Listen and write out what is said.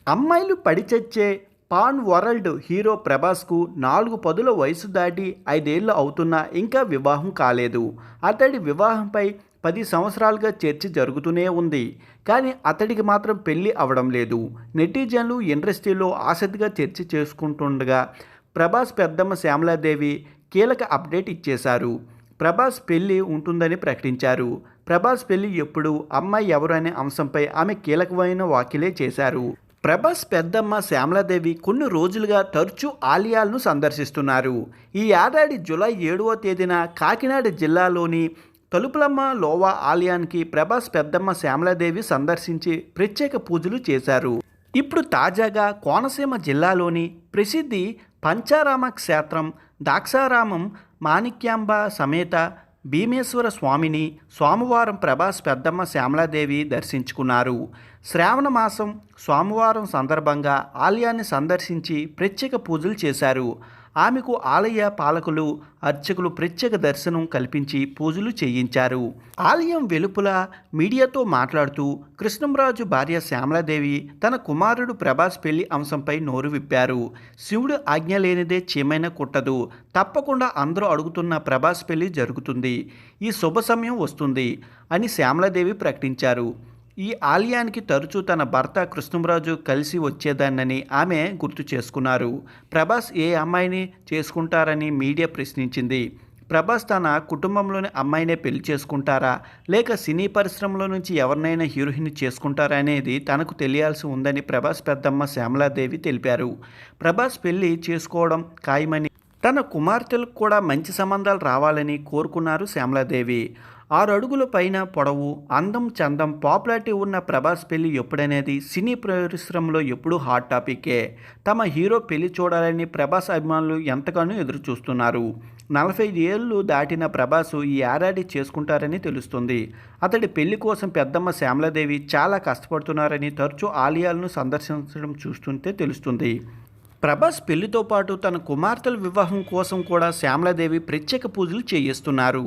అమ్మాయిలు పడి చచ్చే పాన్ వరల్డ్ హీరో ప్రభాస్కు 4 పదుల వయసు దాటి 5 ఏళ్ళు అవుతున్నా ఇంకా వివాహం కాలేదు. అతడి వివాహంపై 10 సంవత్సరాలుగా చర్చ జరుగుతూనే ఉంది. కానీ అతడికి మాత్రం పెళ్లి అవడం లేదు. నెటిజన్లు ఇండస్ట్రీలో ఆసక్తిగా చర్చ చేసుకుంటుండగా ప్రభాస్ పెద్దమ్మ శ్యామలాదేవి కీలక అప్డేట్ ఇచ్చేశారు. ప్రభాస్ పెళ్లి ఉంటుందని ప్రకటించారు. ప్రభాస్ పెళ్లి ఎప్పుడు, అమ్మాయి ఎవరు అనే అంశంపై ఆమె కీలకమైన వ్యాఖ్యలే చేశారు. ప్రభాస్ పెద్దమ్మ శ్యామలాదేవి కొన్ని రోజులుగా తరచూ ఆలయాలను సందర్శిస్తున్నారు. ఈ ఏడాది జూలై 7వ తేదీన కాకినాడ జిల్లాలోని తలుపులమ్మ లోవా ఆలయానికి ప్రభాస్ పెద్దమ్మ శ్యామలాదేవి సందర్శించి ప్రత్యేక పూజలు చేశారు. ఇప్పుడు తాజాగా కోనసీమ జిల్లాలోని ప్రసిద్ధి పంచారామ క్షేత్రం ద్రాక్షారామం మాణిక్యాంబ సమేత భీమేశ్వర స్వామిని సోమవారం ప్రభాస్ పెద్దమ్మ శ్యామలాదేవి దర్శించుకున్నారు. శ్రావణ మాసం సోమవారం సందర్భంగా ఆలయాన్ని సందర్శించి ప్రత్యేక పూజలు చేశారు. ఆమెకు ఆలయ పాలకులు, అర్చకులు ప్రత్యేక దర్శనం కల్పించి పూజలు చేయించారు. ఆలయం వెలుపల మీడియాతో మాట్లాడుతూ కృష్ణంరాజు భార్య శ్యామలాదేవి తన కుమారుడు ప్రభాస్ పెళ్లి అంశంపై నోరు విప్పారు. శివుడు ఆజ్ఞ లేనిదే చీమైనా కుట్టదు. తప్పకుండా అందరూ అడుగుతున్న ప్రభాస్ పెళ్లి జరుగుతుంది. ఈ శుభ సమయం వస్తుంది అని శ్యామలాదేవి ప్రకటించారు. ఈ ఆలయానికి తరచూ తన భర్త కృష్ణంరాజు కలిసి వచ్చేదాన్నని ఆమె గుర్తు చేసుకున్నారు. ప్రభాస్ ఏ అమ్మాయిని చేసుకుంటారని మీడియా ప్రశ్నించింది. ప్రభాస్ తన కుటుంబంలోని అమ్మాయినే పెళ్లి చేసుకుంటారా, లేక సినీ పరిశ్రమలో నుంచి ఎవరినైనా హీరోయిన్ చేసుకుంటారా అనేది తనకు తెలియాల్సి ఉందని ప్రభాస్ పెద్దమ్మ శ్యామలాదేవి తెలిపారు. ప్రభాస్ పెళ్లి చేసుకోవడం ఖాయమని, తన కుమార్తెలకు కూడా మంచి సంబంధాలు రావాలని కోరుకున్నారు శ్యామలాదేవి. 6 అడుగుల పైన పొడవు, అందం, చందం, పాపులారిటీ ఉన్న ప్రభాస్ పెళ్లి ఎప్పుడనేది సినీ పరిశ్రమలో ఎప్పుడూ హాట్ టాపికే. తమ హీరో పెళ్లి చూడాలని ప్రభాస్ అభిమానులు ఎంతగానో ఎదురు చూస్తున్నారు. 45 ఏళ్ళు దాటిన ప్రభాస్ ఈ ఏడాది చేసుకుంటారని తెలుస్తుంది. అతడి పెళ్లి కోసం పెద్దమ్మ శ్యామలాదేవి చాలా కష్టపడుతున్నారని తరచూ ఆలయాలను సందర్శించడం చూస్తుంటే తెలుస్తుంది. ప్రభాస్ పెళ్లితో పాటు తన కుమార్తెల వివాహం కోసం కూడా శ్యామలాదేవి ప్రత్యేక పూజలు చేయిస్తున్నారు.